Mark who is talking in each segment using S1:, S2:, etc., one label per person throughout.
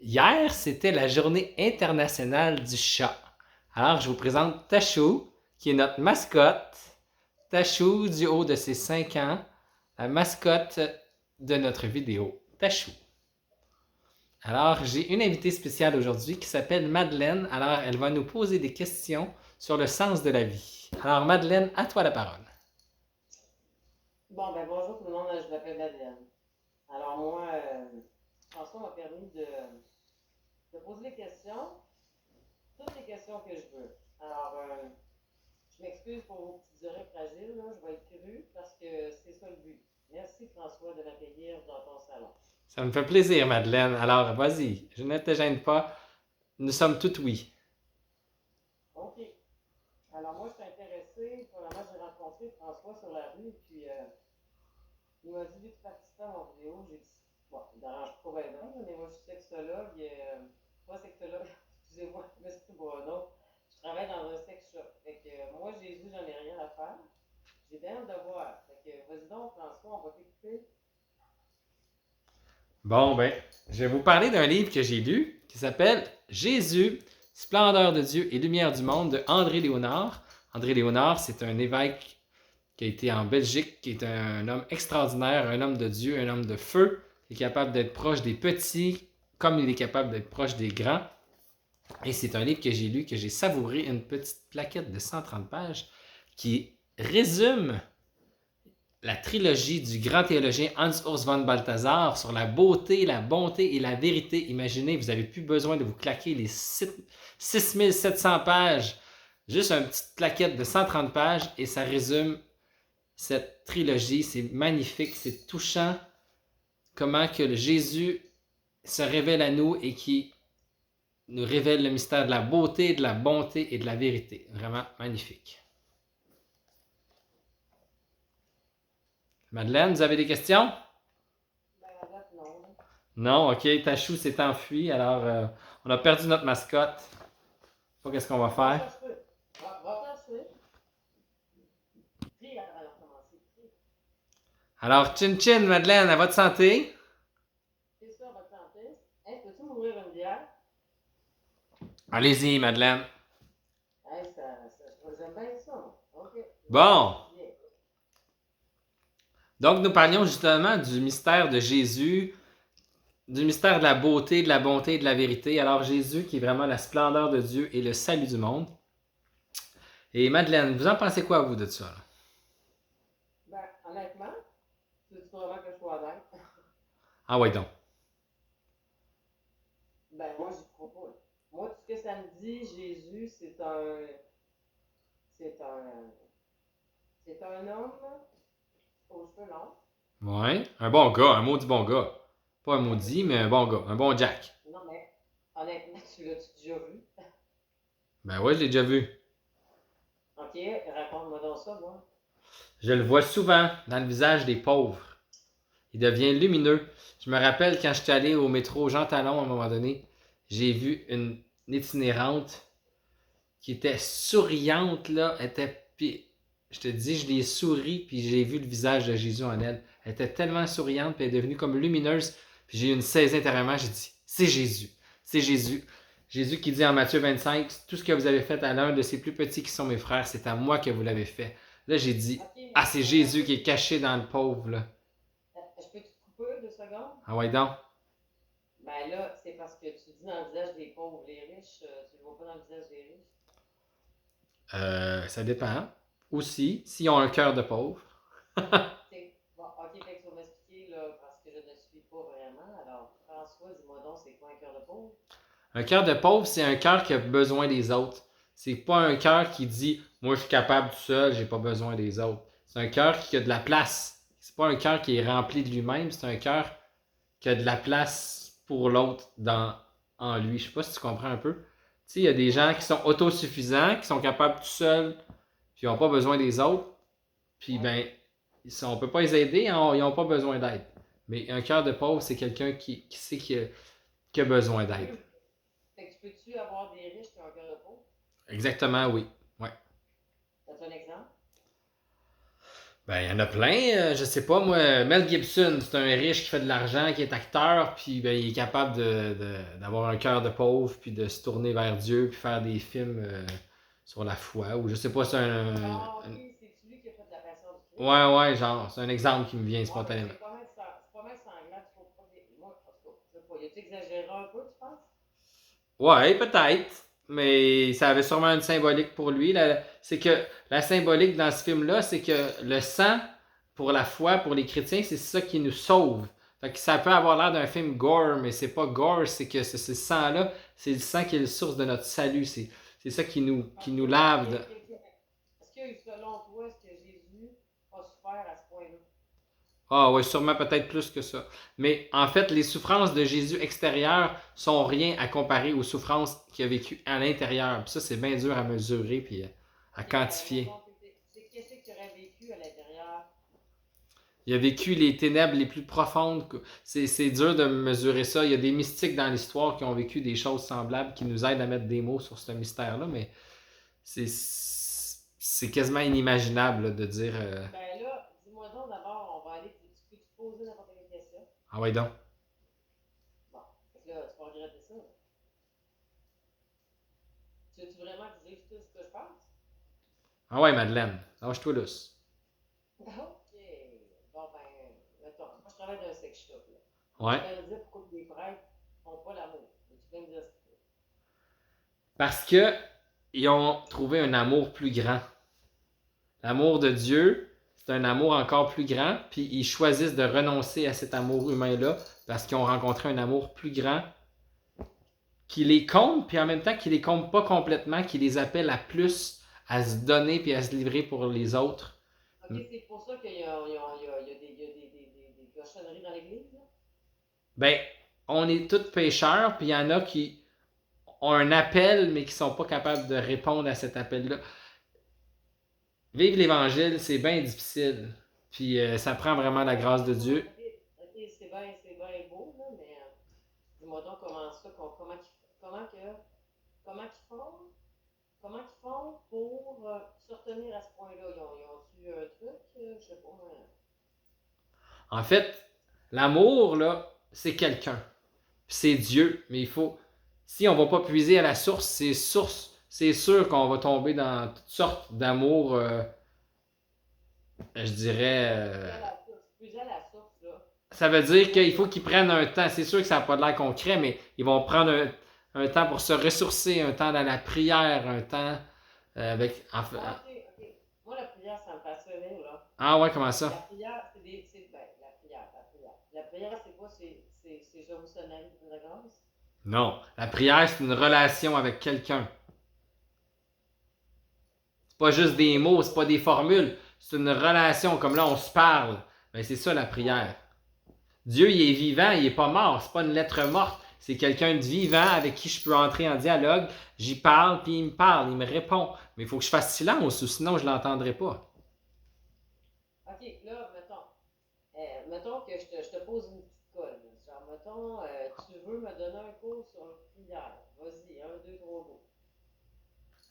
S1: Hier, c'était la journée internationale du chat. Alors, je vous présente Tachou, qui est notre mascotte. Tachou, du haut de ses 5 ans, la mascotte de notre vidéo. Tachou. Alors, j'ai une invitée spéciale aujourd'hui qui s'appelle Madeleine. Alors, elle va nous poser des questions sur le sens de la vie. Alors, Madeleine, à toi la parole.
S2: Bonjour tout le monde, je m'appelle Madeleine. Alors moi, François m'a permis de poser des questions, toutes les questions que je veux. Je m'excuse pour vos petites oreilles fragiles, là, je vais être crue parce que c'est ça le but. Merci François de m'accueillir dans ton salon.
S1: Ça me fait plaisir, Madeleine. Alors, vas-y, je ne te gêne pas. Nous sommes toutes oui.
S2: OK. Alors moi, je suis intéressée, premièrement, j'ai rencontré François sur la rue, puis il m'a dit, vu que tu participes à mon vidéo, j'ai dit, bon, il dérange pas bien, mais moi, je suis sexologue, pas sexologue, excusez-moi, mais c'est pour un autre. Je travaille dans un sex shop. Fait que moi, Jésus, j'en ai rien à faire. J'ai bien hâte de voir. Fait que vas-y donc, François, on va t'écouter.
S1: Bon, ben, je vais vous parler d'un livre que j'ai lu qui s'appelle Jésus, splendeur de Dieu et lumière du monde de André Léonard. André Léonard, c'est un évêque qui a été en Belgique, qui est un homme extraordinaire, un homme de Dieu, un homme de feu, qui est capable d'être proche des petits comme il est capable d'être proche des grands. Et c'est un livre que j'ai lu, que j'ai savouré, une petite plaquette de 130 pages qui résume la trilogie du grand théologien Hans-Urs von Balthasar sur la beauté, la bonté et la vérité. Imaginez, vous n'avez plus besoin de vous claquer les 6700 pages, juste une petite plaquette de 130 pages et ça résume cette trilogie. C'est magnifique, c'est touchant comment que le Jésus se révèle à nous et qui nous révèle le mystère de la beauté, de la bonté et de la vérité. Vraiment magnifique. Madeleine, vous avez des questions?
S2: Ben, la date, non. Là.
S1: Non, ok, Tachou s'est enfui, alors on a perdu notre mascotte. Je sais pas qu'est-ce qu'on va
S2: Va
S1: faire.
S2: t'asseoir. Va t'asseoir. Prie avant de recommencer. Prie.
S1: Alors, chin chin, Madeleine, à votre santé.
S2: C'est ça, votre santé. Hey, peux-tu m'ouvrir une bière?
S1: Allez-y, Madeleine.
S2: Hey, j'aime bien ça. OK. Je vais prendre
S1: Bon,
S2: une petite bière.
S1: donc nous parlions justement du mystère de Jésus, du mystère de la beauté, de la bonté et de la vérité. Alors, Jésus qui est vraiment la splendeur de Dieu et le salut du monde. Et Madeleine, vous en pensez quoi, vous, de ça? Là?
S2: Honnêtement, tu dis vraiment que je sois honnête.
S1: Ah ouais, donc.
S2: Moi, j'y crois pas. Moi, tout ce que ça me dit, Jésus, c'est un, c'est un homme aux cheveux longs.
S1: Ouais, un bon gars, un maudit bon gars. Pas un
S2: Ben,
S1: maudit, mais un bon gars, un bon Jack.
S2: non, mais honnêtement, tu l'as-tu déjà vu?
S1: Ben ouais, je l'ai déjà vu.
S2: OK, raconte-moi donc ça, moi.
S1: Je le vois souvent dans le visage des pauvres. Il devient lumineux. Je me rappelle quand j'étais allé au métro Jean Talon à un moment donné, j'ai vu une itinérante qui était souriante, là. Puis, je te dis, je l'ai souri, puis j'ai vu le visage de Jésus en elle. Elle était tellement souriante, puis elle est devenue comme lumineuse. Puis j'ai eu une saisie intérieurement, j'ai dit, c'est Jésus. C'est Jésus. Jésus qui dit en Matthieu 25, tout ce que vous avez fait à l'un de ces plus petits qui sont mes frères, c'est à moi que vous l'avez fait. Là, j'ai dit,
S2: OK,
S1: ah, c'est Jésus qui est caché dans le pauvre, là.
S2: je peux te couper 2 secondes?
S1: Ah ouais, donc.
S2: Ben là, c'est parce que tu dis dans le visage des pauvres, les riches, tu le vois pas dans le visage des riches.
S1: Ça dépend. Aussi, s'ils ont un cœur de pauvre.
S2: Bon, OK, fait que tu vas m'expliquer, là, parce que je ne suis pas vraiment. Alors, François, dis-moi donc, c'est quoi un cœur de pauvre?
S1: Un cœur de pauvre, c'est un cœur qui a besoin des autres. C'est pas un cœur qui dit moi je suis capable tout seul, j'ai pas besoin des autres. C'est un cœur qui a de la place. C'est pas un cœur qui est rempli de lui-même, c'est un cœur qui a de la place pour l'autre en lui. Je sais pas si tu comprends un peu. Tu sais, il y a des gens
S2: Ouais,
S1: qui sont autosuffisants, qui sont capables tout seuls, puis ils n'ont pas besoin des autres. Puis
S2: ouais.
S1: ben, on peut pas les aider, hein, ils n'ont pas besoin d'aide. Mais un cœur de pauvre, c'est quelqu'un qui sait qu'il a besoin d'aide.
S2: Fait que tu peux-tu avoir des riches qui ont un cœur de pauvre?
S1: Exactement, oui. Ouais.
S2: As-tu un exemple?
S1: Ben, il y en a plein. Je sais pas, moi, Mel Gibson, c'est un riche qui fait de l'argent, qui est acteur, puis ben, il est capable d'avoir un cœur de pauvre, puis de se tourner vers Dieu, puis faire des films sur la foi, ou je sais pas, c'est
S2: Ah, ok, c'est celui qui a fait de la Passion du Christ.
S1: Ouais, ouais, genre, c'est un exemple qui me vient
S2: Ouais, mais
S1: spontanément.
S2: c'est pas mal sanglant, tu faut pas. Moi, en tout cas, je sais pas, y a-tu exagéré un peu, tu penses?
S1: Ouais, peut-être, mais ça avait sûrement une symbolique pour lui. C'est que la symbolique dans ce film-là, c'est que le sang, pour la foi, pour les chrétiens, c'est ça qui nous sauve. Fait que ça peut avoir l'air d'un film gore, mais c'est pas gore, c'est que ce sang-là, c'est le sang qui est la source de notre salut. C'est ça qui
S2: Ok,
S1: nous
S2: ok,
S1: lave.
S2: ok, ok. Est-ce que, selon toi, est-ce que Jésus a souffert à ce point-là?
S1: Ah ouais, sûrement peut-être plus que ça. Mais en fait, les souffrances de Jésus extérieures sont rien à comparer aux souffrances qu'il a vécues à l'intérieur. Puis ça, c'est bien dur à mesurer puis à
S2: Ok, ben,
S1: quantifier.
S2: mettons, qu'est-ce que tu aurais vécu à l'intérieur?
S1: Il a vécu les ténèbres les plus profondes. C'est dur de mesurer ça. Il y a des mystiques dans l'histoire qui ont vécu des choses semblables qui nous aident à mettre des mots sur ce mystère-là, mais c'est quasiment inimaginable là, de dire
S2: Ben là, dis-moi donc d'abord, on va aller, tu peux te poser n'importe quelle question?
S1: Ah ouais donc.
S2: Bon, fait que là, tu vas regretter ça. Tu veux-tu vraiment que je dise tout ce que je pense?
S1: Ah ouais, Madeleine, lâche-toi lousse.
S2: Ok. Bon, ben, mettons, moi je travaille dans un sex shop, là.
S1: Ouais.
S2: Tu viens me dire pourquoi les prêtres font pas l'amour. Tu viens me dire ça.
S1: Parce que ils ont trouvé un amour plus grand. L'amour de Dieu, c'est un amour encore plus grand, puis ils choisissent de renoncer à cet amour humain-là parce qu'ils ont rencontré un amour plus grand qui les comble, puis en même temps qui les comble pas complètement, qui les appelle à plus, à se donner puis à se livrer pour les autres.
S2: Ok, c'est pour ça qu'il y a des cochonneries dans l'église, là?
S1: Ben, on est tous pécheurs, puis il y en a qui ont un appel, mais qui sont pas capables de répondre à cet appel-là. Vivre l'Évangile, c'est bien difficile. Puis ça prend vraiment la grâce de Dieu.
S2: Ok, ok, c'est bien beau, là, mais dis-moi donc comment ça, comment que, comment qu'ils font, comment qu'ils font pour se retenir à ce point-là? Ils ont-tu un truc? Je sais pas.
S1: En fait, l'amour, là, c'est quelqu'un. C'est Dieu. Mais il faut. Si on va pas puiser à la source, c'est sûr qu'on va tomber dans toutes sortes d'amour, je dirais.
S2: Puiser à la source, là.
S1: Ça veut dire qu'il faut qu'ils prennent un temps. C'est sûr que ça n'a pas l'air concret, mais ils vont prendre un temps pour se ressourcer, un temps dans la prière, un temps avec.
S2: Ah, ok, ok. Moi, la prière, ça me passionne, là.
S1: Ah ouais, comment ça?
S2: La prière, ben, la prière, c'est quoi? C'est je vous sonne de grâce?
S1: Non. La prière, c'est une relation avec quelqu'un. C'est pas juste des mots, c'est pas des formules. C'est une relation. Comme là, on se parle. Ben, c'est ça la prière. Dieu, il est vivant, il est pas mort. C'est pas une lettre morte. C'est quelqu'un de vivant avec qui je peux entrer en dialogue. J'y parle, puis il me parle, il me répond. Mais il faut que je fasse silence, ou sinon je l'entendrai pas.
S2: Ok, là, mettons que je te pose une petite colle. Genre, mettons, tu veux me donner un cours sur la prière. Vas-y, un, deux, trois mots.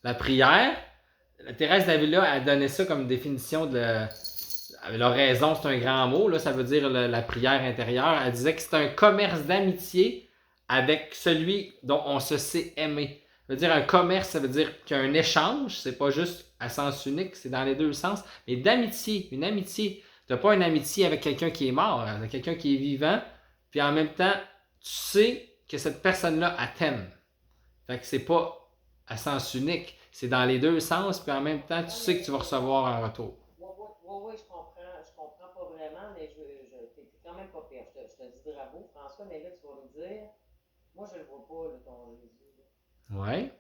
S1: La prière, Thérèse d'Avila a donné ça comme définition de. Elle a raison, c'est un grand mot, là, ça veut dire la prière intérieure. Elle disait que c'est un commerce d'amitié avec celui dont on se sait aimer. Ça veut dire un commerce, ça veut dire qu'il y a un échange, c'est pas juste à sens unique, c'est dans les deux sens, mais d'amitié, une amitié. Tu n'as pas une amitié avec quelqu'un qui est mort, avec quelqu'un qui est vivant, puis en même temps, tu sais que cette personne-là, elle t'aime. Fait que c'est pas à sens unique, c'est dans les deux sens, puis en même temps, tu
S2: Non,
S1: sais que tu vas
S2: mais,
S1: recevoir un retour.
S2: ouais, je comprends pas vraiment, mais t'es quand même pas pire. Je te dis bravo, François, mais là, tu vas me dire, moi, je le vois pas, là, ton Jésus, là.
S1: Ouais.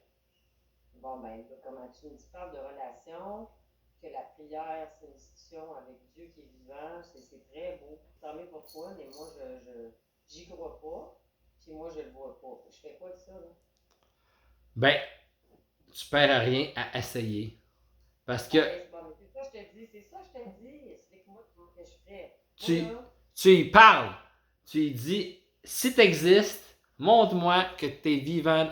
S2: Bon, ben, là, comment tu parles de relation, que la prière, c'est une discussion avec Dieu qui est vivant, c'est très beau. Tant mieux pour toi, mais moi, j'y crois pas, puis moi, je le vois pas. Je fais quoi de ça, là?
S1: Ben, tu perds à rien à essayer. Parce
S2: Bon,
S1: que
S2: ben, bon, mais c'est ça, je te dis, explique-moi comment que je ferais. Moi,
S1: tu,
S2: là,
S1: tu y parles. Tu y dis, si tu existes, montre-moi que tu es vivant.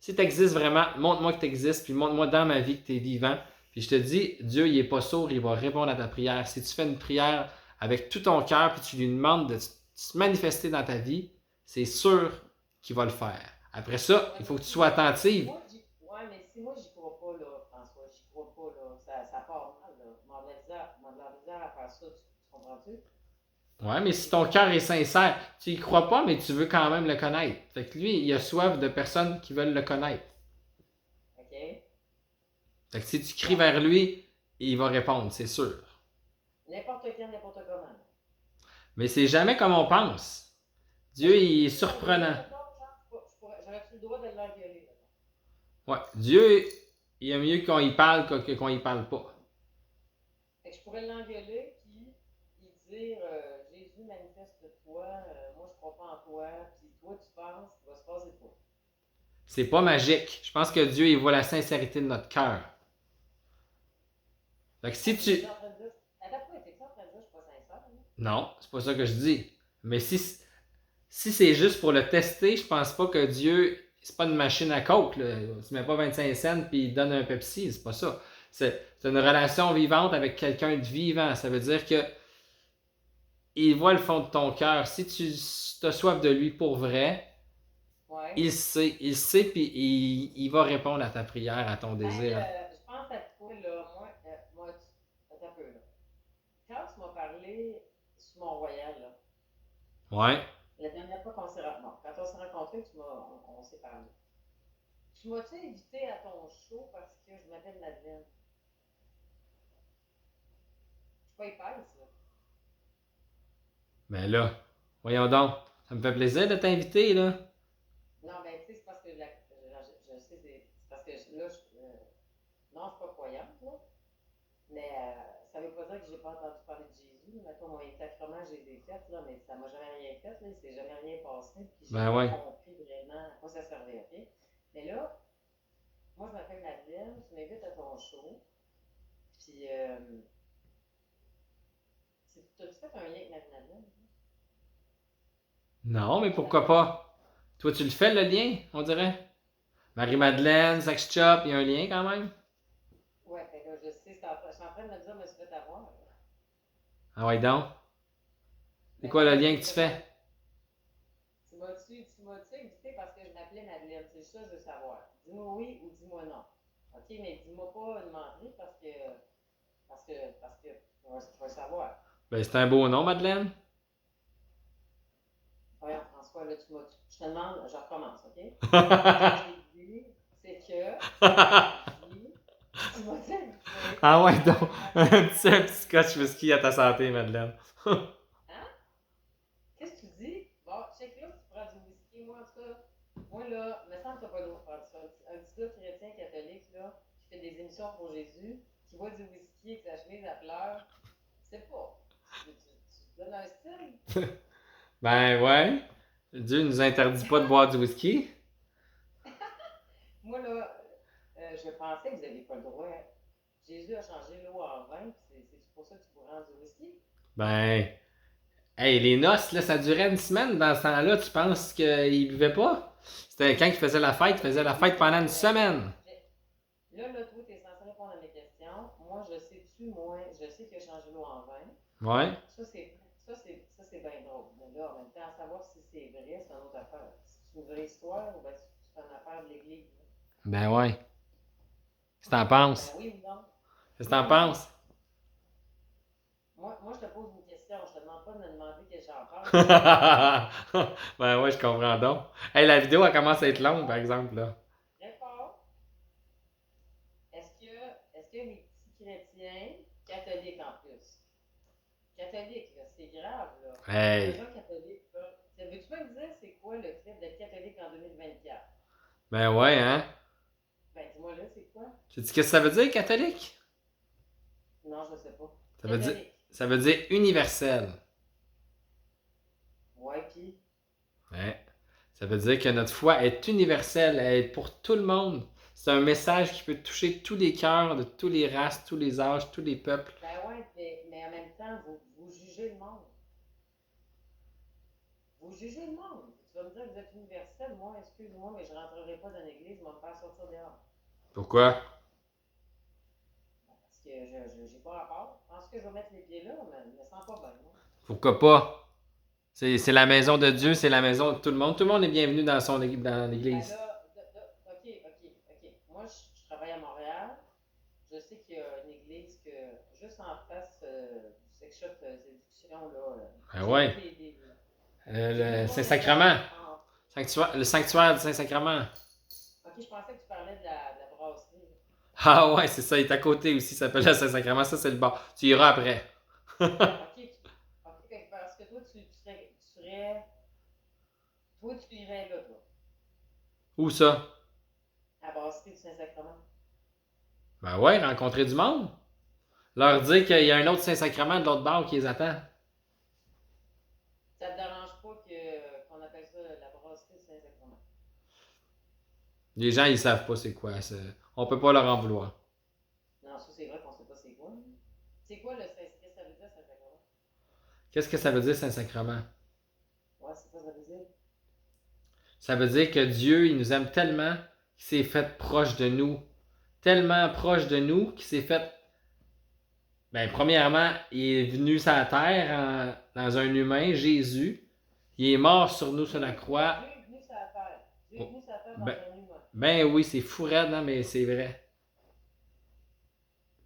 S1: Si tu existes vraiment, montre-moi que tu existes, puis montre-moi dans ma vie que tu es vivant. Puis je te dis, Dieu, il n'est pas sourd, il va répondre à ta prière. Si tu fais une prière avec tout ton cœur, puis tu lui demandes de se manifester dans ta vie, c'est sûr qu'il va le faire. Après ça, il faut que tu sois attentive.
S2: Ouais, mais si moi, j'y crois pas, là, François, j'y crois pas, là, ça part mal, là. Je m'en de la misère à faire ça, tu comprends-tu?
S1: Ouais, mais si ton cœur est sincère, tu y crois pas, mais tu veux quand même le connaître. Fait que lui, il a soif de personnes qui veulent le connaître.
S2: OK?
S1: Fait que si tu cries vers lui, il va répondre, c'est sûr.
S2: N'importe quand, n'importe comment.
S1: Mais c'est jamais comme on pense. Dieu, il est surprenant.
S2: J'aurais-tu le droit de l'engueuler?
S1: Ouais, Dieu, il est mieux qu'on y parle que qu'on y parle pas.
S2: Fait que je pourrais l'engueuler, puis lui dire Jésus, manifeste-toi, moi je crois pas en toi, puis toi tu penses qu'il va se passer de quoi?
S1: C'est pas magique. Je pense que Dieu, il voit la sincérité de notre cœur. Fait que si tu...
S2: Attends, t'es en train de dire je suis pas sincère? Hein?
S1: Non, c'est pas ça que je dis. Mais si c'est juste pour le tester, je pense pas que Dieu, c'est pas une machine à coke, là. Tu mets pas 25 cents puis il donne un Pepsi, c'est pas ça. C'est une relation vivante avec quelqu'un de vivant. Ça veut dire que il voit le fond de ton cœur. Si tu as soif de lui pour vrai,
S2: Ouais.
S1: il sait, puis il va répondre à ta prière, à ton désir.
S2: Je pense à toi, là, attends un peu, là. Quand tu m'as parlé sur Mont-Royal, là,
S1: Ouais.
S2: la dernière fois qu'on s'est rencontrés, quand on s'est rencontrés, on s'est parlé. Tu m'as-tu invité à ton show parce que je m'appelle Madeleine? Je suis pas épaisse, là.
S1: Ben là, voyons donc. Ça me fait plaisir de t'inviter, là.
S2: Non, mais tu sais, c'est parce que je sais, c'est parce que là, non, je suis pas croyante, là. Mais ça veut pas dire que j'ai pas entendu parler de Jésus. Mettons, mon sacrement, j'ai des fêtes, là, mais ça m'a jamais rien fait, là. Il s'est jamais rien passé. Puis j'ai
S1: Ben
S2: pas
S1: ouais.
S2: compris vraiment à quoi ça servait, OK? Mais là, moi, je m'appelle Madeleine, tu m'invites à ton show. Puis, t'as-tu fait un lien avec Madeleine?
S1: Non, mais pourquoi pas? Toi, tu le fais, le lien, on dirait? Marie-Madeleine, Sex Shop, il y a un lien quand même?
S2: Ouais, fait que là, je sais, je suis en train de me dire, je me suis fait avoir, là.
S1: Ah ouais, donc. C'est
S2: Ben,
S1: quoi le
S2: comment je
S1: lien
S2: me
S1: que tu
S2: suis fait
S1: fais?
S2: avoir? Tu m'as-tu invité parce que je m'appelais Madeleine? C'est ça que je veux savoir. Dis-moi oui ou dis-moi non. OK, mais dis-moi pas une menterie parce que je veux savoir.
S1: Ben, c'est un beau nom, Madeleine.
S2: Voyons, François, là, je te demande, je recommence, OK? Ce que j'ai dit, c'est que tu m'as dit invité
S1: Ah ouais, donc.
S2: à
S1: Un
S2: ton
S1: petit scotch whisky à ta santé, Madeleine.
S2: Hein? Qu'est-ce que tu dis? Bon, check là, tu prends du whisky. Moi, en tout cas, moi, là, me semble que t'as pas le droit de faire ça. Un petit gars chrétien catholique, là, qui fait des émissions pour Jésus, qui boit du whisky avec sa chemise à fleurs, c'est pas. Tu te donnes un style?
S1: Ben ouais. Dieu nous interdit pas de boire du whisky.
S2: Moi, là, je pensais que vous n'aviez pas le droit. Jésus a changé l'eau en vin, puis c'est pour ça que tu bois du whisky?
S1: Ben. Hey, les noces, là, ça durait une semaine dans ce temps-là. Tu penses qu'il buvait pas? C'était quand il faisait la fête, il faisait la fête pendant une semaine.
S2: Là, toi, tu es censé répondre à mes questions. Moi, je sais qu'il a changé l'eau en vin.
S1: Ouais.
S2: Ça, c'est bien drôle. Mais là, en même temps, à savoir si c'est vrai, c'est une autre affaire. Si c'est une vraie histoire ou bien si c'est une affaire de l'Église.
S1: Ben ouais. Qu'est-ce que t'en
S2: Ben
S1: penses?
S2: oui ou non?
S1: Qu'est-ce que
S2: Oui
S1: t'en
S2: ou non?
S1: penses?
S2: Moi, je te pose une question. Je te demande pas de me demander que j'en pense.
S1: Ben ouais, je comprends donc. Hey, la vidéo, elle commence à être longue, par exemple, là.
S2: Très fort. Est-ce que les petits chrétiens, catholiques en plus, catholiques, là, c'est grave, là.
S1: Hey.
S2: Les gens catholiques, là. Veux-tu me dire c'est quoi le fait d'être catholique en 2024?
S1: Ben ouais, hein?
S2: Ben, dis-moi là, c'est quoi?
S1: Tu sais ce que ça veut dire, catholique?
S2: Non, je sais pas.
S1: Ça veut dire,
S2: Catholique.
S1: ça veut dire universel.
S2: Ouais, pis.
S1: Ouais. Ça veut dire que notre foi est universelle, elle est pour tout le monde. C'est un message qui peut toucher tous les cœurs, de toutes les races, tous les âges, tous les peuples.
S2: Ben ouais, mais en même temps, vous jugez le monde. Vous jugez le monde. Tu vas me dire que vous êtes universel. Moi, excuse-moi, mais je rentrerai pas dans l'église, je vais me faire sortir dehors.
S1: Pourquoi?
S2: j'ai pas rapport. Je pense que je vais mettre les pieds là, mais je me sens pas bien. Non?
S1: Pourquoi pas? C'est la maison de Dieu, c'est la maison de tout le monde. Tout le monde est bienvenu dans
S2: Ben
S1: l'église.
S2: là, OK. Moi, je travaille à Montréal. Je sais qu'il y a une église que, juste en face du sex shop séduction, là.
S1: Ben
S2: J'ai
S1: ouais.
S2: vu des. J'ai vu
S1: Le
S2: du monde
S1: Saint-Sacrement.
S2: en-
S1: Le sanctuaire du Saint-Sacrement.
S2: OK, je pensais que tu parlais de la brasserie.
S1: Ah ouais, c'est ça, il est à côté aussi, ça s'appelle le Saint-Sacrement. Ça, c'est le bar. Tu iras après.
S2: OK, parce que toi, toi, tu irais là, toi,
S1: Où ça?
S2: à la brasserie du Saint-Sacrement.
S1: Ben ouais, rencontrer du monde. Leur dire qu'il y a un autre Saint-Sacrement de l'autre bar qui les attend.
S2: Ça te dérange pas qu'on appelle ça la brasserie du Saint-Sacrement?
S1: Les gens, ils savent pas c'est quoi. On peut pas leur en vouloir.
S2: Non, ça, c'est vrai qu'on sait pas c'est quoi. C'est quoi qu'est-ce que ça veut dire, Saint-Sacrement?
S1: Qu'est-ce que ça veut dire, Saint-Sacrement?
S2: Ouais, c'est quoi ça veut dire?
S1: Ça veut dire que Dieu, il nous aime tellement qu'il s'est fait proche de nous. Tellement proche de nous qu'il s'est fait. Ben, premièrement, il est venu sur la terre dans un humain, Jésus. Il est mort sur nous sur la croix.
S2: Dieu est venu sur la terre. Dieu est venu sur la terre dans
S1: Ben,
S2: un humain.
S1: ben oui, c'est fou raide, hein, mais c'est vrai.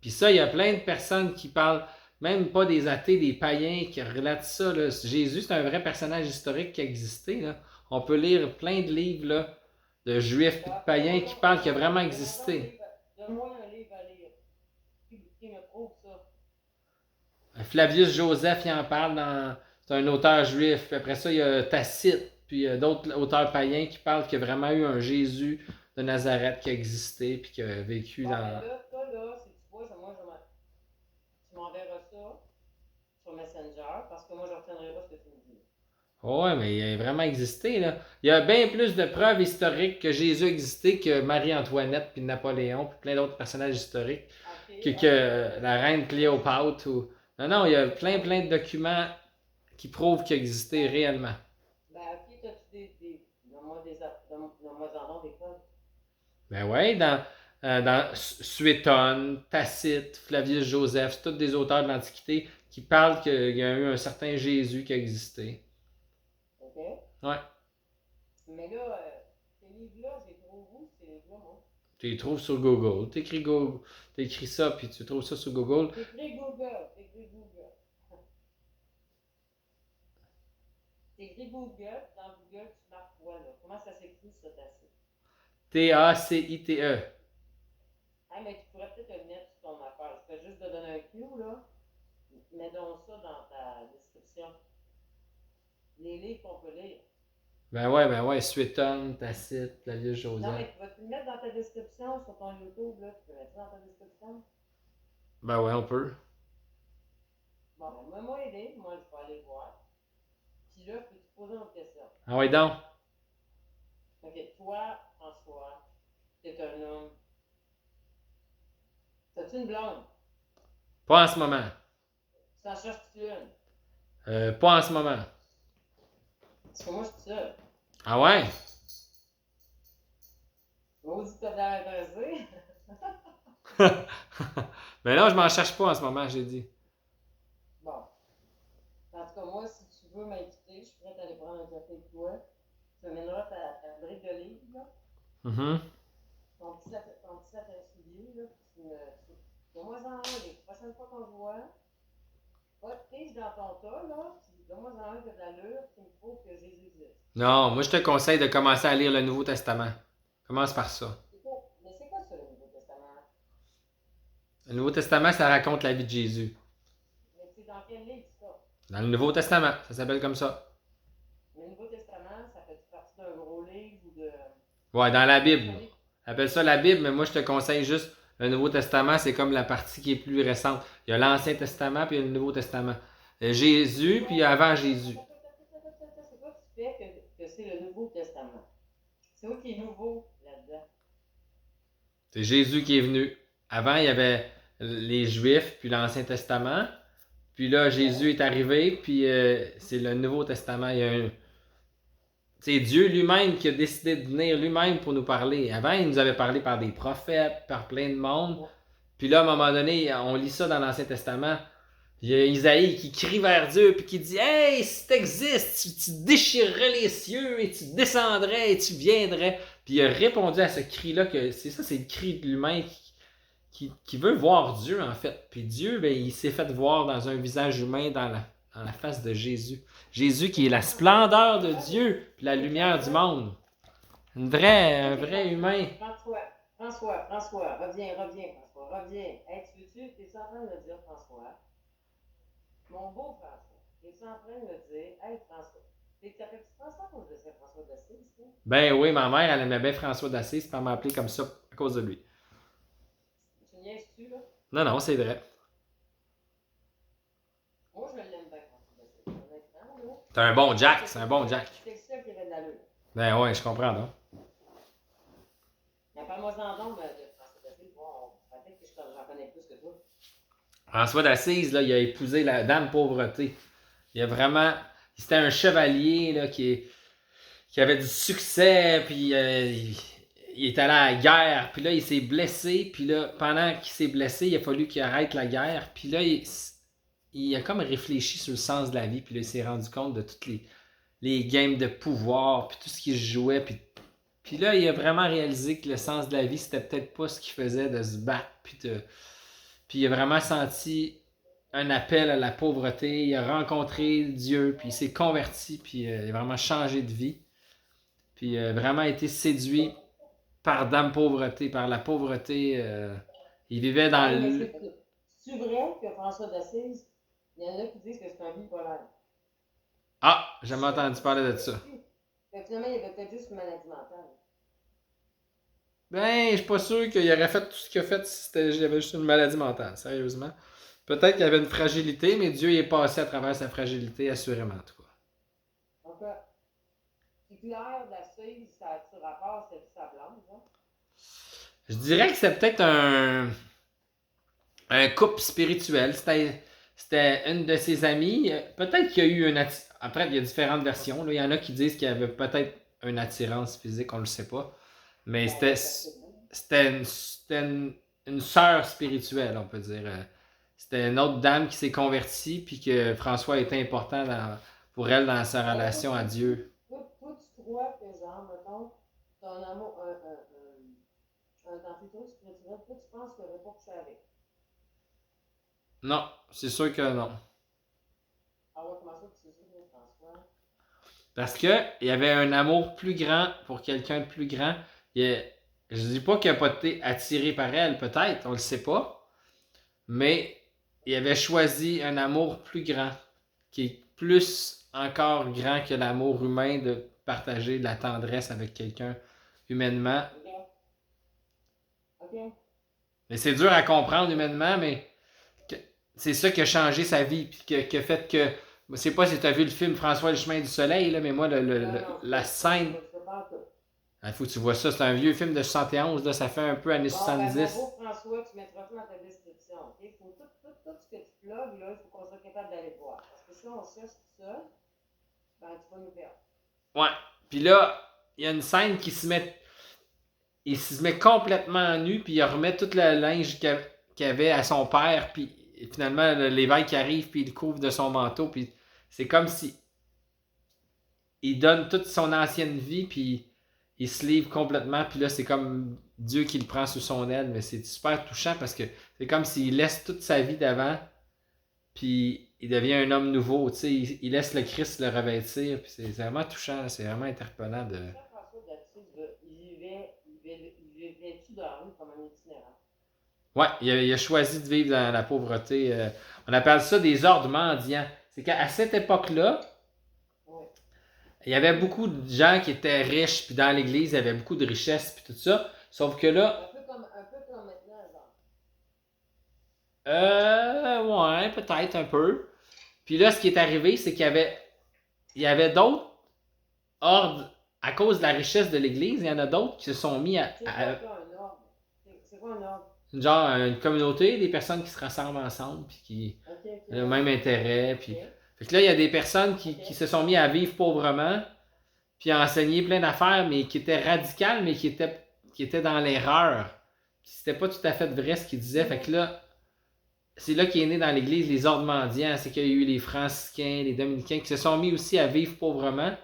S1: Puis ça, il y a plein de personnes qui parlent, même pas des athées, des païens, qui relatent ça. Là. Jésus, c'est un vrai personnage historique qui a existé. Là. On peut lire plein de livres là, de juifs et de païens qui parlent qu'il a vraiment existé.
S2: Donne-moi un livre à lire. Qui me prouve ça?
S1: Flavius Joseph, il en parle c'est un auteur juif. Puis après ça, il y a Tacite, puis il y a d'autres auteurs païens qui parlent qu'il y a vraiment eu un Jésus de Nazareth qui a existé, puis qui a vécu
S2: Bon,
S1: dans.
S2: ben là, toi, là, si tu vois, tu m'enverras ça sur Messenger, parce que moi, je ne retiendrai pas ce que tu me dis.
S1: Ouais, mais il a vraiment existé, là. Il y a bien plus de preuves historiques que Jésus a existé que Marie-Antoinette, puis Napoléon, puis plein d'autres personnages historiques, que la reine Cléopâtre. Non, il y a plein de documents qui prouvent qu'il a existé réellement.
S2: Ben, ok, t'as-tu donne-moi en nom des preuves.
S1: Ben ouais, dans Suétone, Tacite, Flavius Joseph, c'est tous des auteurs de l'Antiquité qui parlent qu'il y a eu un certain Jésus qui a existé.
S2: OK?
S1: Ouais.
S2: Mais là, ces livres-là, j'ai trouvé où, ces livres-là, moi?
S1: Tu les trouves sur Google. T'écris ça, puis tu trouves ça sur Google.
S2: T'écris Google. T'écris Google, dans Google, tu marques quoi, là? Comment ça s'écrit, ça, Tacite?
S1: Tacite.
S2: Ah, mais tu pourrais peut-être le mettre sur ton affaire. Je fais juste te donner un cue, là. Mets donc ça dans ta description. Les livres qu'on peut lire.
S1: Ben ouais, Suétone, Tacite, Flavius
S2: Non,
S1: Joseph.
S2: mais tu vas te le mettre dans ta description sur ton YouTube, là. Tu peux mettre ça dans ta description.
S1: Ben ouais, on peut.
S2: Bon, ben, moi, les livres, moi, je vais aller voir. Puis là, peux-tu te poser une autre question?
S1: Ah ouais, donc.
S2: Ok, toi, François, t'es un homme. T'as-tu une blonde?
S1: Pas en ce moment.
S2: Tu en cherches-tu une?
S1: Pas en ce moment.
S2: Parce que moi, je suis seule.
S1: Ah ouais?
S2: Maudit que t'as l'air intéressé.
S1: Ben non, je m'en cherche pas en ce moment, j'ai dit.
S2: Bon. En tout cas, moi, si tu veux m'inviter, je suis prête à aller prendre un café avec toi. Tu m'amèneras ta brique de livre, là.
S1: Mhm.
S2: Ton petit sac à souliers, là. Donne-moi en un, les prochaines fois qu'on se voit. Va te pige dans ton tas, là. Puis donne-moi en un que de l'allure, qu'il me faut que Jésus existe.
S1: Non, moi je te conseille de commencer à lire le Nouveau Testament. Commence par ça.
S2: Mais c'est quoi ça, le Nouveau Testament?
S1: Le Nouveau Testament, ça raconte la vie de Jésus.
S2: Mais c'est dans quel livre, ça?
S1: Dans le Nouveau Testament, ça s'appelle comme ça.
S2: Le Nouveau Testament, ça fait partie d'un gros livre ou de.
S1: Ouais, dans la Bible. Appelle ça la Bible, mais moi je te conseille juste le Nouveau Testament, c'est comme la partie qui est plus récente. Il y a l'Ancien Testament puis il y a le Nouveau Testament. Jésus puis avant Jésus.
S2: C'est quoi qui fait que c'est le Nouveau Testament? C'est quoi qui est nouveau là-dedans?
S1: C'est Jésus qui est venu. Avant, il y avait les Juifs puis l'Ancien Testament. Puis là, Jésus est arrivé, puis c'est le Nouveau Testament. Il y a c'est Dieu lui-même qui a décidé de venir lui-même pour nous parler. Avant, il nous avait parlé par des prophètes, par plein de monde. Puis là, à un moment donné, on lit ça dans l'Ancien Testament. Il y a Isaïe qui crie vers Dieu, puis qui dit « Hey, si t'existes, tu déchirerais les cieux, et tu descendrais, et tu viendrais. » Puis il a répondu à ce cri-là, que c'est ça, c'est le cri de l'humain qui veut voir Dieu, en fait. Puis Dieu, ben, il s'est fait voir dans un visage humain, dans la face de Jésus. Jésus qui est la splendeur de Dieu, puis la lumière du monde. Un vrai humain.
S2: François, reviens, François, reviens. Hey, tu veux-tu, t'es en train de me dire, François, mon beau François, t'es en train de me dire, hey, François, t'appelles-tu François à cause de ça, François d'Assise, toi?
S1: Ben oui, ma mère, elle aimait bien François d'Assise, puis elle m'a appelé comme ça à cause de lui.
S2: Tu niaises-tu, là?
S1: Non, c'est vrai.
S2: Moi, je l'aime bien, François d'Assise, honnêtement, là.
S1: C'est un bon Jack, c'est un bon Jack.
S2: C'est le seul qui avait de l'allure.
S1: Ben ouais, je comprends, non?
S2: Mais parle-moi-en donc de François d'Assise, bon, peut-être que j'en connais plus que toi.
S1: François d'Assise, là, il a épousé la dame pauvreté. Il a vraiment... C'était un chevalier, là, qui avait du succès, puis il est allé à la guerre, puis là, il s'est blessé, puis là, pendant qu'il s'est blessé, il a fallu qu'il arrête la guerre, puis là, il a comme réfléchi sur le sens de la vie, puis là, il s'est rendu compte de toutes les games de pouvoir, puis tout ce qui se jouait, puis là, il a vraiment réalisé que le sens de la vie, c'était peut-être pas ce qu'il faisait de se battre, puis il a vraiment senti un appel à la pauvreté, il a rencontré Dieu, puis il s'est converti, puis il a vraiment changé de vie. Puis vraiment été séduit par Dame Pauvreté, par la pauvreté. Il vivait dans le...
S2: C'est vrai que François d'Assise, il y en a qui disent que c'est un bipolaire.
S1: Ah, j'ai jamais entendu parler de ça.
S2: Mais finalement, il y avait peut-être juste une maladie mentale.
S1: Ben, je suis pas sûr qu'il aurait fait tout ce qu'il a fait si j'avais juste une maladie mentale, sérieusement. Peut-être qu'il y avait une fragilité, mais Dieu est passé à travers sa fragilité, assurément, en tout cas.
S2: Donc, Claire d'Assise, ça a-tu rapport, c'est sa blonde, hein?
S1: Je dirais que c'est peut-être un couple spirituel. C'était une de ses amies. Peut-être qu'il y a eu une après, il y a différentes versions. Là. Il y en a qui disent qu'il y avait peut-être une attirance physique, on ne le sait pas. Mais c'était une sœur spirituelle, on peut dire. C'était une autre dame qui s'est convertie, puis que François était important pour elle dans sa relation à Dieu.
S2: Toi, tu crois que, genre, mettons, ton amour, dans tes trucs spirituels, toi, tu penses qu'il n'aurait pas couché avec?
S1: Non, c'est sûr que non.
S2: Ah ouais, comment ça, tu sais ça, François?
S1: Parce que il y avait un amour plus grand pour quelqu'un de plus grand. Je dis pas qu'il n'a pas été attiré par elle, peut-être, on le sait pas. Mais il avait choisi un amour plus grand, qui est plus encore grand que l'amour humain de partager de la tendresse avec quelqu'un humainement.
S2: OK.
S1: Mais c'est dur à comprendre humainement, mais c'est ça qui a changé sa vie, puis qui a fait que... Je sais pas si tu as vu le film François le chemin du soleil, là, mais moi, la scène... Il faut que tu vois ça, c'est un vieux film de 71, là, ça fait un peu années 70.
S2: Ben, bravo, François, tu mettras ça dans ta description. Il faut tout ce que tu plugues, là, il faut qu'on soit capable d'aller voir. Parce que si on cherche tout ça, ben tu vas nous perdre.
S1: Ouais. Puis là, il y a une scène il se met complètement nu, puis il remet tout le linge qu'il avait à son père, puis finalement, l'évêque arrive, puis il couvre de son manteau, puis c'est comme si il donne toute son ancienne vie, puis il se livre complètement, puis là, c'est comme Dieu qui le prend sous son aile, mais c'est super touchant parce que c'est comme s'il laisse toute sa vie d'avant, puis il devient un homme nouveau, tu sais, il laisse le Christ le revêtir, puis c'est vraiment touchant, c'est vraiment interpellant de...
S2: François d'Assise, il vivait-tu dans la rue comme un itinérant?
S1: Ouais, il a choisi de vivre dans la pauvreté. On appelle ça des ordres mendiants. C'est qu'à cette époque-là, il y avait beaucoup de gens qui étaient riches, puis dans l'église, il y avait beaucoup de richesses, puis tout ça. Sauf que là...
S2: Un peu comme maintenant,
S1: genre. Ouais, peut-être un peu. Puis là, ce qui est arrivé, c'est qu'il y avait d'autres ordres, à cause de la richesse de l'église, il y en a d'autres qui se sont mis à...
S2: C'est quoi un ordre?
S1: Genre une communauté, des personnes qui se rassemblent ensemble, puis qui ont le même intérêt, puis... Fait que là, il y a des personnes qui se sont mis à vivre pauvrement, puis à enseigner plein d'affaires, mais qui étaient radicales, mais qui étaient dans l'erreur. c'était pas tout à fait vrai ce qu'il disait. Fait que là, c'est là qu'est né dans l'Église les ordres mendiants. C'est qu'il y a eu les franciscains, les dominicains qui se sont mis aussi à vivre pauvrement,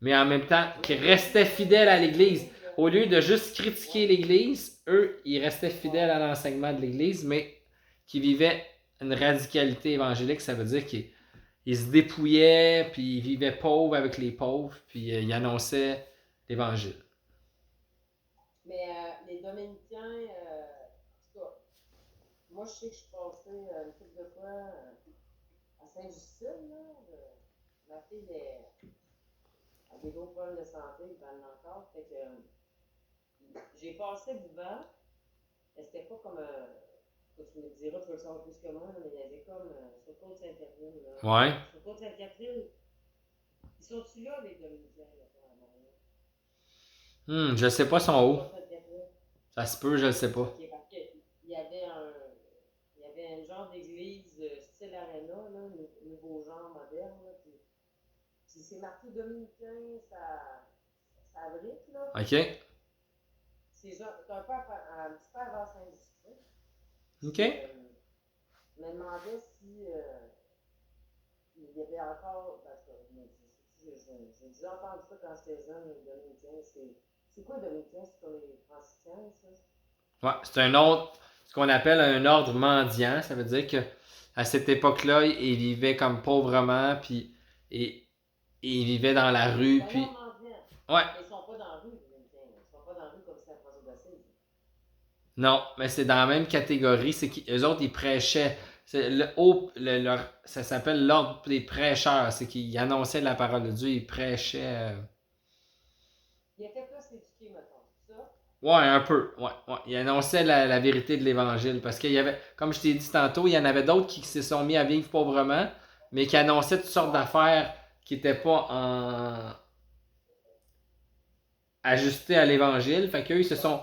S1: mais en même temps qui restaient fidèles à l'Église. Au lieu de juste critiquer l'Église, eux, ils restaient fidèles à l'enseignement de l'Église, mais qui vivaient une radicalité évangélique. Ça veut dire qu'ils se dépouillaient, puis ils vivaient pauvres avec les pauvres, puis ils annonçaient l'Évangile.
S2: Mais les Dominicains, en tout cas, moi je sais que je suis passée une couple de fois à Saint-Justine, là. Ma fille a des gros problèmes de santé, elle en a encore. Fait que j'ai passé devant, mais c'était pas comme tu me diras, tu veux le savoir plus que moi, mais il y avait comme sur Côte-Sainte-Catherine.
S1: Ouais.
S2: Sur Côte-Sainte-Catherine, ils sont-tu là, les Dominicains, là, à Montréal?
S1: Je sais pas son haut.
S2: Côte-Sainte-Catherine.
S1: Ça se peut, je le sais pas.
S2: Ok, parce qu'il y avait il y avait un genre d'église style arena, là, nouveau genre moderne, là, puis c'est marqué dominicain, ça abrite, là.
S1: OK.
S2: C'est un peu un petit peu avant Saint-Justine.
S1: OK.
S2: Je me demandais si il y avait encore, parce que j'ai déjà entendu ça quand j'étais jeune, les dominicains, c'est quoi les dominicains? C'est comme les franciscains, ça?
S1: Ouais, c'est un autre, ce qu'on appelle un ordre mendiant. Ça veut dire que à cette époque-là, ils vivaient comme pauvrement, puis et ils vivaient dans la rue, puis... Ouais.
S2: Mais ils sont pas dans la rue, les dominicains. Ils sont pas dans la rue comme Saint François d'Assise.
S1: Non, mais c'est dans la même catégorie. C'est qu'eux autres, ils prêchaient. C'est ça s'appelle l'ordre des prêcheurs. C'est qu'ils annonçaient la parole de Dieu, ils prêchaient.
S2: Ils étaient plus éduqués, mettons, c'est ça?
S1: Ouais, un peu. Ouais. Ils annonçaient la vérité de l'Évangile. Parce qu'il y avait, comme je t'ai dit tantôt, il y en avait d'autres qui se sont mis à vivre pauvrement, mais qui annonçaient toutes sortes d'affaires qui n'étaient pas ajustées à l'Évangile. Fait qu'eux, ils se sont.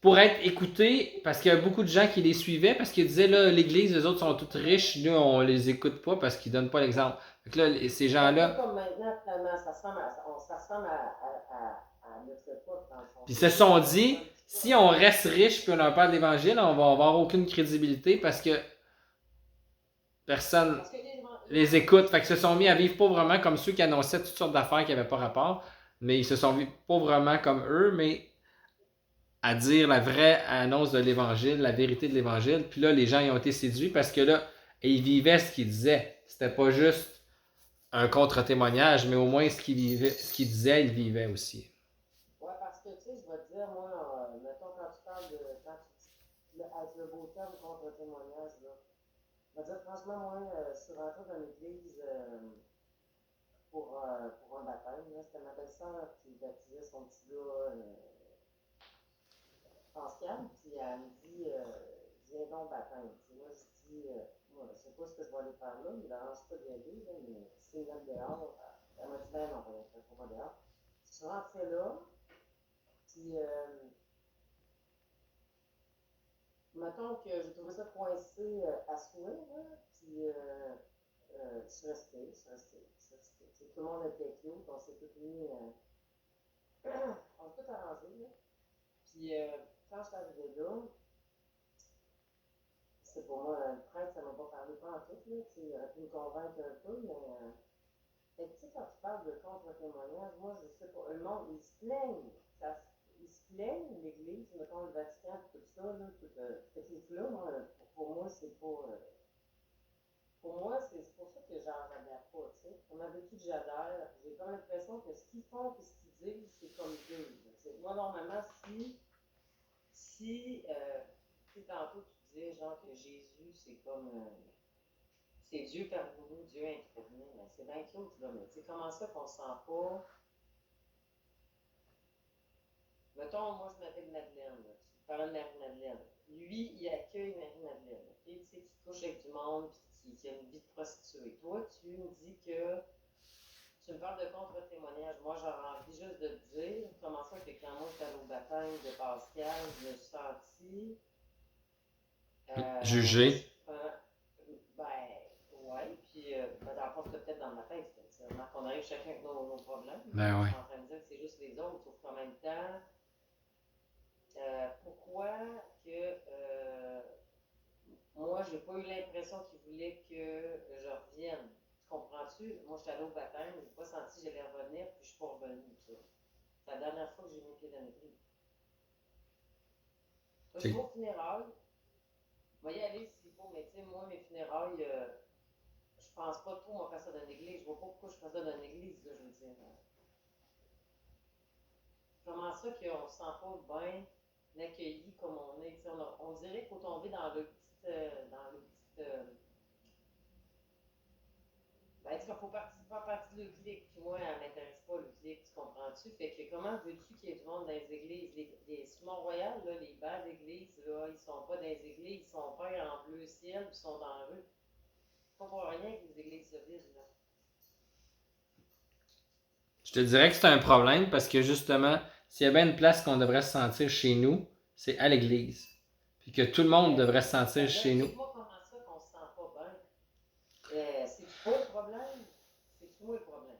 S1: Pour être écoutés, parce qu'il y a beaucoup de gens qui les suivaient, parce qu'ils disaient, là, l'Église, les autres sont toutes riches, nous, on les écoute pas parce qu'ils donnent pas l'exemple. Fait que là, ces gens-là...
S2: Comme maintenant, finalement, ça se ressemble à notre époque, dans le fond.
S1: Puis ils se sont dit, si on reste riche puis on leur parle de l'Évangile, on va avoir aucune crédibilité parce que personne les écoute. Fait qu'ils se sont mis à vivre pauvrement comme ceux qui annonçaient toutes sortes d'affaires qui n'avaient pas rapport, mais ils se sont mis pauvrement comme eux, mais à dire la vraie annonce de l'Évangile, la vérité de l'Évangile. Puis là, les gens ils ont été séduits parce que là, ils vivaient ce qu'ils disaient. C'était pas juste un contre-témoignage, mais au moins ce qu'ils disaient, ils vivaient aussi.
S2: Ouais, parce que, tu sais, je vais te dire, moi, mettons, quand tu parles de, avec le beau terme contre-témoignage, là, je vais dire, franchement, moi, je suis rentré dans l'église pour un baptême, là. C'était ma belle-sœur qui baptisait son petit gars, Pascal, puis elle me dit, viens donc baptême. Puis moi, je dis, moi, je sais pas ce que je vais aller faire là, il ne dérange pas d'y aller, là, mais si il vient dehors, elle m'a dit, ben non, on va dehors. Je suis rentrée là, puis mettons que j'ai trouvé ça coincé à souhait, là, puis je suis restée. Tout le monde était cute, on s'est tout mis, on s'est tout arrangé, là. Puis quand je suis arrivée là, c'est pour moi, le prêtre, ça m'a pas parlé pas en tout, là, il aurait pu me convaincre un peu, mais fait que, tu sais, quand tu parles de contre-témoignage, moi, je sais pas, le monde, ils se plaignent. Ils se plaignent, l'Église, mettons le Vatican, tout ça, là, ce truc-là, moi, pour moi, c'est pas. Pour moi, c'est pour ça que j'adhère pas, tu sais. On m'avait dit que j'adhère. J'ai comme l'impression que ce qu'ils font et ce qu'ils disent, c'est comme Dieu. Moi, normalement, si tu sais, tantôt, tu disais, genre, que Jésus, c'est comme. C'est Dieu parmi nous, Dieu incarné. C'est bien cute, là, mais tu sais, comment ça qu'on sent pas. Mettons, moi, je m'appelle Madeleine, là. Tu parles de Marie-Madeleine. Lui, il accueille Marie-Madeleine. Okay? Tu sais, qui couche avec du monde, puis qui a une vie de prostituée. Toi, tu me dis que tu me parles de contre-témoignage. Moi, j'aurais envie juste de te dire comment ça que quand moi, j'étais allée au baptême de Pascal, je me suis sentie.
S1: Jugé.
S2: Ouais, puis dans le fond, c'était peut-être dans ma tête. C'est qu'on arrive chacun avec nos problèmes.
S1: Ben ouais.
S2: Je suis en train de dire que c'est juste les autres, sauf qu'en même temps, pourquoi que moi, j'ai pas eu l'impression qu'il voulait que je revienne. Tu comprends-tu? Moi, j'étais allée au baptême, j'ai pas senti que j'allais revenir, puis je suis pas revenue. Ça. C'est la dernière fois que j'ai mis pied dans l'église. Moi, je suis aux funérailles. Je vais y aller s'il faut, mais tu sais, moi, mes funérailles, je pense pas trop, moi, faire ça dans l'église. Je vois pas pourquoi je fais ça dans l'église, là, je veux dire. Comment ça qu'on se sent pas bien accueilli comme on est? On dirait qu'il faut tomber dans le petit. Ben, tu sais, faut faire partie de le clic. Puis moi, elle m'intéresse pas, le clic, tu comprends-tu? Fait que comment veux-tu qu'il y ait du monde dans les églises? Sur Mont-Royal, là, les bancs d'église, là, ils sont pas dans les églises, ils sont peints en bleu ciel, puis ils sont dans la rue. Pas pour rien que les églises se vident, là.
S1: Je te dirais que c'est un problème parce que justement, s'il y a bien une place qu'on devrait se sentir chez nous, c'est à l'église. Puis que tout le monde devrait se sentir chez nous.
S2: Dis-moi comment ça qu'on se sent pas bien. C'est pas le problème? C'est moi le problème?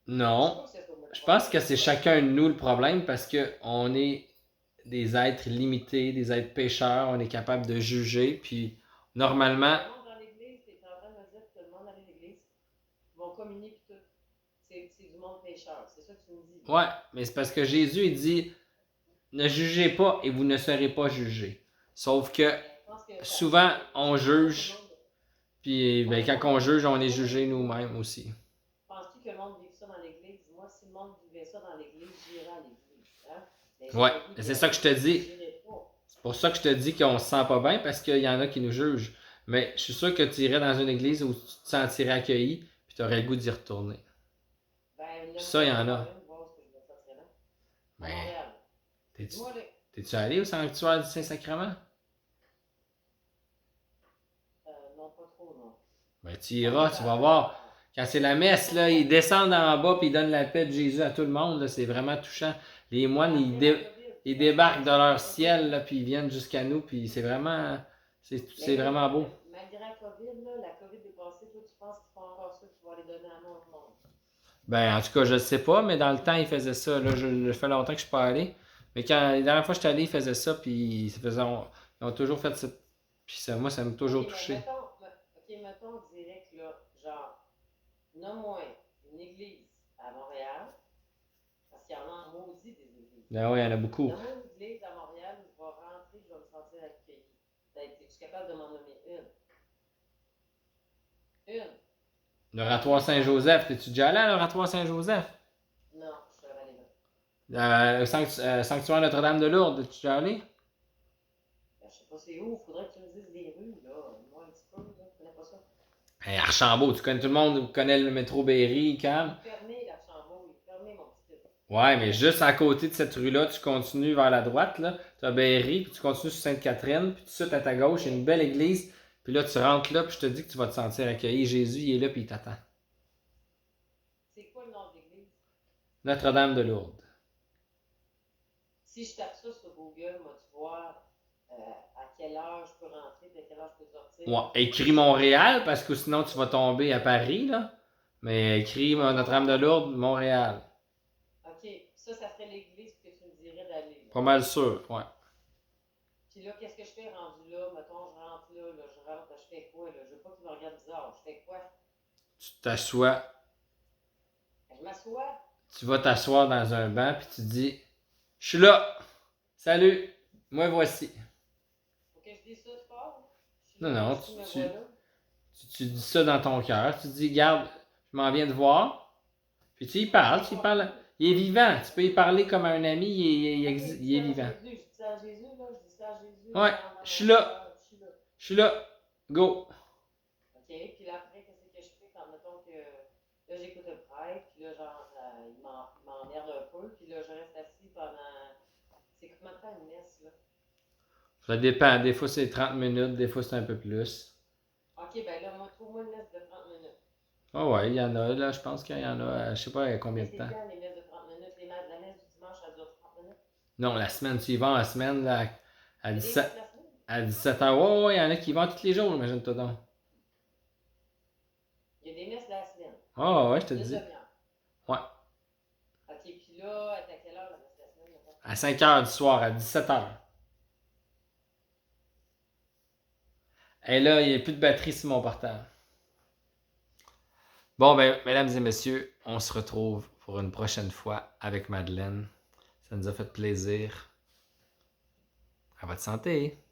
S1: Non. Je pense que c'est chacun de nous le problème parce qu'on est des êtres limités, des êtres pécheurs, on est capable de juger, puis normalement...
S2: Le monde dans l'église, t'es en train de me dire que le monde dans l'église vont communier puis tout. C'est du monde pécheur, c'est ça que tu me dis.
S1: Ouais, mais c'est parce que Jésus, il dit, ne jugez pas et vous ne serez pas jugés. Sauf que souvent, on juge, puis ben, quand on juge, on est jugé nous-mêmes aussi.
S2: Penses-tu que le monde vit ça dans l'église? Moi, si le monde vivait ça dans l'église, j'irais à l'église. Hein?
S1: Ouais, c'est ça que je te dis. C'est pour ça que je te dis qu'on se sent pas bien, parce qu'il y en a qui nous jugent. Mais je suis sûr que tu irais dans une église où tu te sentirais accueilli, puis tu aurais le goût d'y retourner. Puis ça, il y en a. Ben, t'es-tu allé au sanctuaire du Saint-Sacrement?
S2: Non, pas trop, non.
S1: Ben, tu iras, tu vas voir. Quand c'est la messe, là, ils descendent en bas puis ils donnent la paix de Jésus à tout le monde. Là, c'est vraiment touchant. Les moines, ils débarquent de leur ciel là, puis ils viennent jusqu'à nous. Puis c'est vraiment beau.
S2: Malgré la COVID, là, la COVID est passée, toi, tu penses qu'ils font encore ça, tu vas les donner à moi au monde?
S1: Ben, en tout cas, je ne sais pas, mais dans le temps, ils faisaient ça. Là, je fait longtemps que je suis pas allé. Mais la dernière fois que je suis allé, ils faisaient ça, puis ils ont toujours fait ça. Puis ça, moi, ça m'a toujours touché.
S2: Mettons, on dirait que là, genre, nomme-moi une église à Montréal, parce qu'il y en a en maudit des églises.
S1: Ben oui, il y en a beaucoup.
S2: Nomme-moi une église à Montréal où je vais rentrer, je vais me sentir accueilli. Es-tu capable de m'en nommer une? Une.
S1: L'oratoire Saint-Joseph, t'es-tu déjà allé à l'oratoire Saint-Joseph?
S2: Non, je suis allé là.
S1: Le sanctuaire Notre-Dame de Lourdes, t'es-tu déjà allé?
S2: Ben, je sais pas c'est où, faudrait que tu me dises les rues, là. Moi, un petit peu, là, je connais pas ça.
S1: Hey, Archambault, tu connais tout le monde, connaît le métro Berry, Cam?
S2: Il est fermé, l'Archambault, il est fermé, mon petit kid.
S1: Ouais, mais juste à côté de cette rue-là, tu continues vers la droite, là, tu as Berry, puis tu continues sur Sainte-Catherine, puis tout de suite à ta gauche, il y a une belle église, puis là, tu rentres là, puis je te dis que tu vas te sentir accueilli. Jésus, il est là, puis il t'attend.
S2: C'est quoi le nom de l'église?
S1: Notre-Dame de Lourdes.
S2: Si je tape ça sur Google, moi, tu vois à quelle heure je peux rentrer, à quelle heure je peux sortir.
S1: Ouais, écris Montréal, parce que sinon, tu vas tomber à Paris, là. Mais écris Notre-Dame de Lourdes, Montréal.
S2: OK, ça serait l'église que tu me dirais d'aller.
S1: Pas mal sûr, ouais.
S2: Puis là, qu'est-ce que je fais rendu là? Mettons, je rentre là, je fais quoi, là? Je veux pas qu'il me regarde bizarre, je fais quoi?
S1: Tu t'assois.
S2: Je m'assois.
S1: Tu vas t'asseoir dans un banc, puis tu dis, je suis là. Salut, moi voici.
S2: Faut que je dise ça fort?
S1: Non, tu dis ça dans ton cœur. Tu dis, garde, je m'en viens de voir. Puis tu y parles, il est vivant. Tu peux y parler comme à un ami, il est vivant.
S2: Je dis ça à Jésus, là, je dis ça à Jésus.
S1: Ouais, je suis là. Je suis là. Go.
S2: OK, puis là, après, qu'est-ce que je fais quand, mettons que là, j'écoute le prêtre, puis là, genre, il m'emmerde un peu, puis là, je reste assis pendant. C'est combien de temps une messe, là?
S1: Ça dépend. Des fois, c'est 30 minutes, des fois, c'est un peu plus.
S2: OK, ben là, moi, trouve-moi une messe de 30 minutes.
S1: Ah ouais, il y en a, là, je pense qu'il y en a, je sais pas combien de temps.
S2: C'est quand les messes de 30 minutes? La messe du dimanche, elle dure 30 minutes?
S1: Non, la semaine suivante, la semaine, là, à 17h. À 17h, ouais, il y en a qui vont tous les jours, imagine-toi donc.
S2: Il y a des messes la semaine.
S1: Ah ouais, je te dis. Ouais.
S2: OK, puis là, à quelle heure la messe la semaine?
S1: À 5h du soir, à 17h. Et là, il n'y a plus de batterie sur mon portable. Bon, ben, mesdames et messieurs, on se retrouve pour une prochaine fois avec Madeleine. Ça nous a fait plaisir. À votre santé!